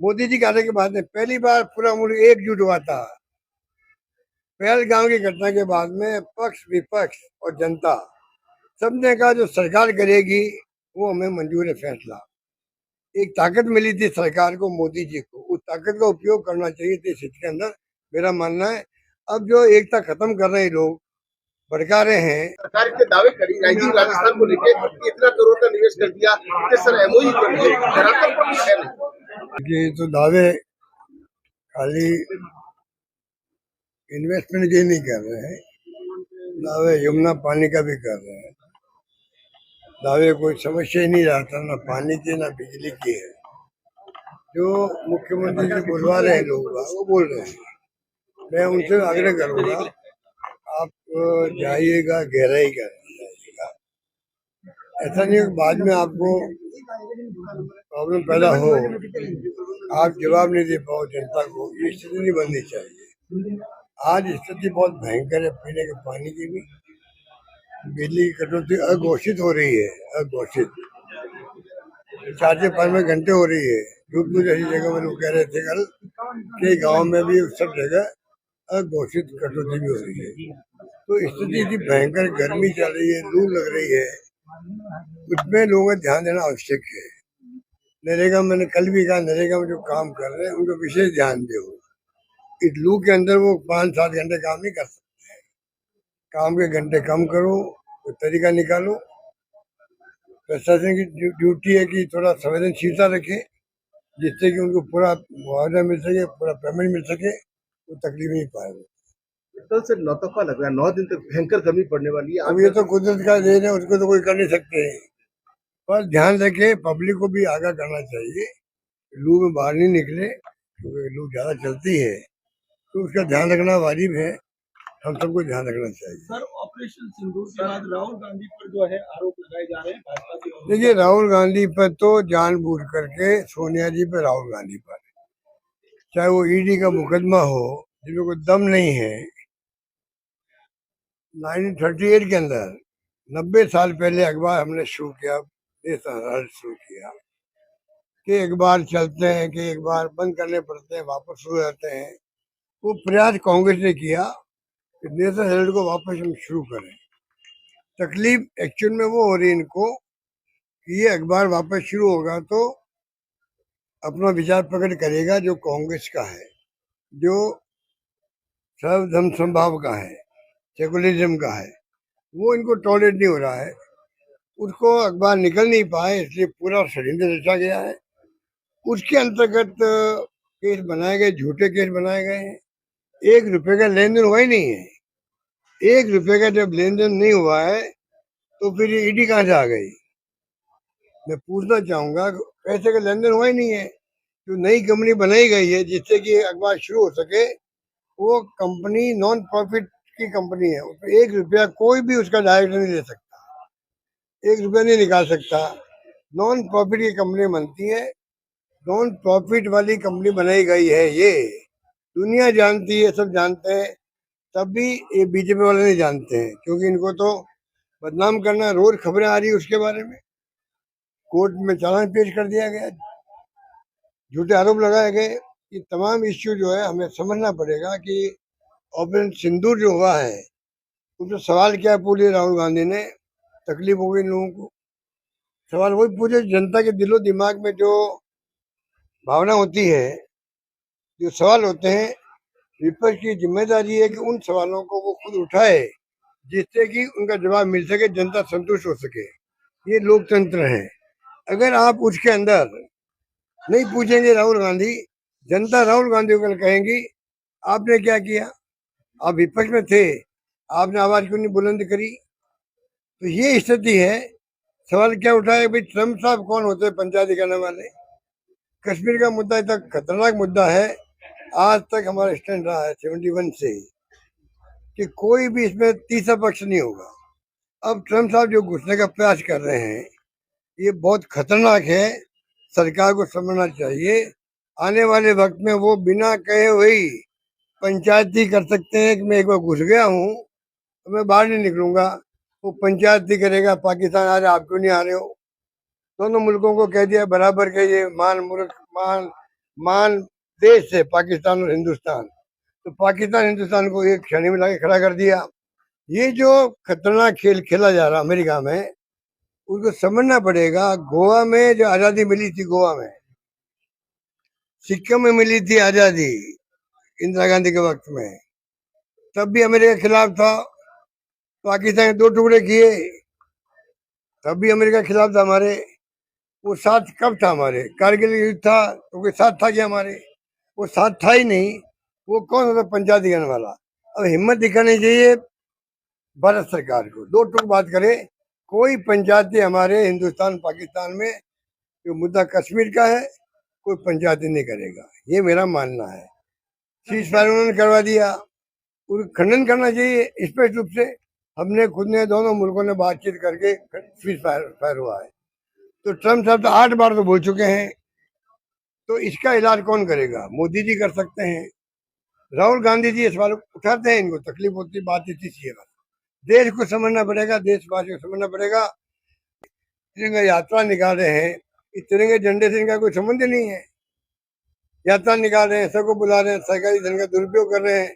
मोदी जी के आने के बाद में पहली बार पूरा मुल्क एकजुट हुआ था। पहलगाम की घटना के बाद में पक्ष विपक्ष और जनता सबने कहा जो सरकार करेगी वो हमें मंजूर है फैसला। एक ताकत मिली थी सरकार को, मोदी जी को, उस ताकत का उपयोग करना चाहिए थी स्थिति के अंदर, मेरा मानना है। अब जो एकता खत्म कर रहे हैं लोग, भड़का रहे हैं। सरकार के दावे करी राजनीति राजस्थान को लेकर इतना करोड़ का निवेश कर दिया, किस तरह एमओयू कर दिए, धरातल पर कुछ है नहीं। ये तो दावे खाली इन्वेस्टमेंट के नहीं कर रहे हैं, दावे यमुना पानी का भी कर रहे हैं। दावे कोई समस्या ही नहीं रहता, ना पानी की ना बिजली की है। जो मुख्यमंत्री जी बुलवा रहे हैं लोग वो बोल रहे हैं, मैं उनसे आग्रह करूंगा आप जाइएगा, गहराई कर जाइएगा। ऐसा नहीं कि बाद में आपको प्रॉब्लम पैदा हो, आप जवाब नहीं दे पाओ जनता को। ये स्थिति नहीं बननी चाहिए। आज स्थिति बहुत भयंकर है, पीने के पानी की भी, बिजली की कटौती अघोषित हो रही है, अघोषित 4-5 घंटे हो रही है। जोधपुर जैसी जगह में लोग कह रहे थे कल कि गांव में भी सब जगह अघोषित कटौती भी हो रही है। तो स्थिति इतनी भयंकर, गर्मी चल रही है, लू लग रही है, उसमें लोगों को ध्यान देना आवश्यक है। नरेगा, मैंने कल भी कहा, नरेगा में जो काम कर रहे हैं उनको विशेष ध्यान दो। इस लू के अंदर वो 5-7 घंटे काम नहीं कर सकते, काम के घंटे कम करो, कोई तरीका निकालो। प्रशासन की ड्यूटी है कि थोड़ा संवेदनशीलता रखे, जिससे कि उनको पूरा मुआवजा मिल सके, पूरा पेमेंट मिल सके, वो तकलीफ नहीं पाएगा। कल से नौतपा लग रहा है, 9 दिन तक भयंकर गर्मी पड़ने वाली है। अब ये तो कुदरत का देन है, उसको तो कोई कर नहीं सकते हैं। पर ध्यान रखे, पब्लिक को भी आगाह करना चाहिए, लू में बाहर नहीं निकले, क्योंकि लू ज्यादा चलती है, तो उसका ध्यान रखना वाजिब है। हम सबको ध्यान रखना चाहिए। सर, ऑपरेशन सिंदूर के बाद राहुल गांधी पर जो है आरोप लगाए जा रहे हैं भाजपा की ओर से। देखिए, राहुल गांधी पर तो जानबूझ करके, सोनिया जी पर, राहुल गांधी पर, चाहे वो ईडी का मुकदमा हो, जिनमें कोई दम नहीं है। 1938 के अंदर 90 साल पहले अखबार हमने शुरू किया, शुरू किया कि एक बार चलते हैं, कि एक बार बंद करने पड़ते हैं, वापस शुरू रहते हैं। वो प्रयास कांग्रेस ने किया कि नेशनल हेराल्ड को वापस हम शुरू करें। तकलीफ एक्चुअल में वो हो रही इनको कि ये अखबार वापस शुरू होगा तो अपना विचार प्रकट करेगा जो कांग्रेस का है, जो सर्वधर्म समभाव का है, सेकुलरिज्म का है, वो इनको टॉलरेट नहीं हो रहा है। उसको अखबार निकल नहीं पाए, इसलिए पूरा षड्यंत्र रचा गया है। उसके अंतर्गत केस बनाए गए, झूठे केस बनाए गए हैं। 1 रुपए का लेन देन हुआ ही नहीं है। 1 रुपए का जब लेन देन नहीं हुआ है तो फिर ये ईडी कहाँ से आ गई? मैं पूछना चाहूंगा, पैसे का लेन देन हुआ ही नहीं है। जो नई कंपनी बनाई गई है जिससे कि अखबार शुरू हो सके, वो कंपनी नॉन प्रॉफिट की कंपनी है, उसमें 1 रुपया कोई भी उसका डायरेक्टर नहीं ले सकता, 1 रुपया नहीं निकाल सकता। नॉन प्रॉफिट की कंपनी बनती है, नॉन प्रॉफिट वाली कंपनी बनाई गई है। ये दुनिया जानती है, सब जानते हैं, तब भी ये बीजेपी वाले नहीं जानते हैं, क्योंकि इनको तो बदनाम करना, रोज खबरें आ रही है उसके बारे में। कोर्ट में चालान पेश कर दिया गया, झूठे आरोप लगाए गए। ये तमाम इश्यू जो है हमें समझना पड़ेगा कि ऑपरेशन सिंदूर जो हुआ है उसमें सवाल क्या पूछे राहुल गांधी ने, तकलीफ हो गई लोगों को। सवाल वही पूछे, जनता के दिलो दिमाग में जो भावना होती है, जो सवाल होते हैं, विपक्ष की जिम्मेदारी है कि उन सवालों को वो खुद उठाए, जिससे कि उनका जवाब मिल सके, जनता संतुष्ट हो सके। ये लोकतंत्र है। अगर आप उसके अंदर नहीं पूछेंगे राहुल गांधी, जनता राहुल गांधी को कहेंगी आपने क्या किया, आप विपक्ष में थे, आपने आवाज क्यों नहीं बुलंद करी। तो ये स्थिति है। सवाल क्या उठाए भाई, ट्रम्प साहब कौन होते हैं पंचायती करने वाले? कश्मीर का मुद्दा इतना खतरनाक मुद्दा है, आज तक हमारा स्टैंड रहा है 71 से कि कोई भी इसमें तीसरा पक्ष नहीं होगा। अब ट्रम्प साहब जो घुसने का प्रयास कर रहे हैं, ये बहुत खतरनाक है। सरकार को समझना चाहिए, आने वाले वक्त में वो बिना कहे वही पंचायती कर सकते हैं कि मैं एक बार घुस गया हूँ तो मैं बाहर नहीं निकलूंगा। वो पंचायती करेगा, पाकिस्तान आ रहे आप क्यों नहीं आ रहे हो। दोनों मुल्कों को कह दिया बराबर के, ये मान मुल्क, मान मान देश है पाकिस्तान और हिंदुस्तान, तो पाकिस्तान हिंदुस्तान को एक क्षण में लाके खड़ा कर दिया। ये जो खतरनाक खेल खेला जा रहा अमेरिका में, उसको समझना पड़ेगा। गोवा में जो आजादी मिली थी, गोवा में, सिक्किम में मिली थी आजादी इंदिरा गांधी के वक्त में, तब भी अमेरिका के खिलाफ था। पाकिस्तान के 2 टुकड़े किए, तब भी अमेरिका के खिलाफ था हमारे। वो साथ कब था हमारे? कारगिल युद्ध था तो कोई साथ था क्या हमारे? वो साथ था ही नहीं। वो कौन सा था पंचायत दिखाने वाला? अब हिम्मत दिखानी चाहिए भारत सरकार को। 2 टूक बात करे, कोई पंचायती हमारे हिंदुस्तान पाकिस्तान में जो मुद्दा कश्मीर का है, कोई पंचायती नहीं करेगा, ये मेरा मानना है। सीज फायर उन्होंने करवा दिया, उसका खंडन करना चाहिए स्पष्ट रूप से। हमने खुद ने, दोनों मुल्कों ने बातचीत करके सीज फायर हुआ है। तो ट्रम्प साहब तो 8 बार तो बोल चुके हैं, तो इसका इलाज कौन करेगा? मोदी जी कर सकते हैं, राहुल गांधी जी इस सवाल उठाते हैं, इनको तकलीफ होती, बात इतनी सी है। देश को समझना पड़ेगा, देशवासियों को समझना पड़ेगा। तिरंगा यात्रा निकाल रहे हैं, इस तिरंगे झंडे से इनका कोई संबंध नहीं है। यात्रा निकाल रहे हैं, सबको बुला रहे हैं, सरकारी धन का दुरुपयोग कर रहे हैं।